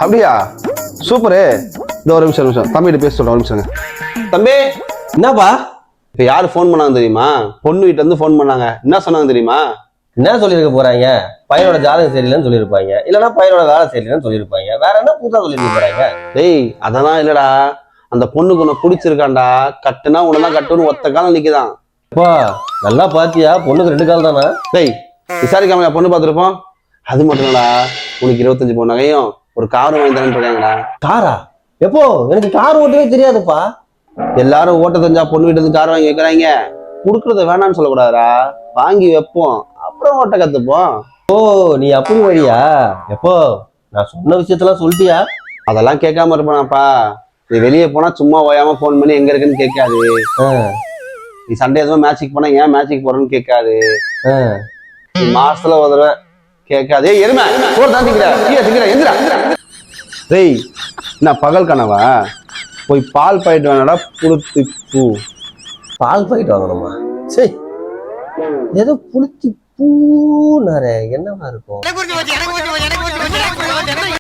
அப்படியா? சூப்பரு. இந்த ஒரு நிமிஷம் தம்பிகிட்ட பேச சொல்றேன். ஒரு நிமிஷங்க. தம்பி, என்னப்பா? இப்ப யாரு ஃபோன் பண்ணாங்க தெரியுமா? பொண்ணு வீட்டுல இருந்து ஃபோன் பண்ணாங்க. என்ன சொன்னாங்க தெரியுமா? என்ன சொல்லியிருக்க போறாங்க? பையனோட ஜாதகம் சரியில்லைன்னு சொல்லியிருப்பாங்க, இல்லைன்னா பையனோட வேலை சரியில்லைன்னு சொல்லியிருப்பாங்க. வேற என்ன புதுசா சொல்லியிருக்க போறாங்க? டேய், அதெல்லாம் இல்லடா. அந்த பொண்ணுக்கு உன்னை பிடிச்சிருக்காண்டா. கட்டுனா உன்னதான் கட்டுன்னு ஒத்த காலம் நிக்குதான். அப்பா நல்லா பாத்தியா? பொண்ணுக்கு 2 கால் தானா? டேய், விசாரிக்காம பொண்ணு பார்த்துருப்போம். அது மட்டும் இல்லடா, உனக்கு 25 பவுன் நகையும் ஒரு காரும் வாங்கி தரேன்னு இருக்காங்கடா. காரா? எப்போ? எனக்கு கார் ஓட்டவே தெரியாதுப்பா. எல்லாரும் ஓட்ட தெரிஞ்சா பொண்ணு வீட்டு இருந்து கார் வாங்கி வைக்கிறாங்க. குடுக்கறத வேணான்னு சொல்லக்கூடாதுடா. வாங்கி வைப்போம், அப்புறம் ஓட்ட கத்துப்போம். ஓ, நீ அப்படி வழியா? எப்போ நான் சொன்ன விஷயத்தெல்லாம் சொல்லிட்டியா? அதெல்லாம் கேட்காம இருப்பானாப்பா. நீ வெளியே போனா சும்மா ஓயாம போன் பண்ணி எங்க இருக்குன்னு கேட்காது. நீ சண்டே எதுவும் மேட்சுக்கு போனா ஏன் மேட்சுக்கு போறேன்னு கேட்காது. நீ மாசத்துல ஒரு தடவை கேட்காது. ஏய் எருமை, சோறு தான் திங்கிற. டேய், நான் பகல் கனவா? போய் பால் பாயிட்டு வேணாடா புளுத்தி பூ. பால் பாக்கெட் வாங்கணுமா? சரி, ஏதோ புளிச்சி பூனாரே, என்னவா இருக்கும்?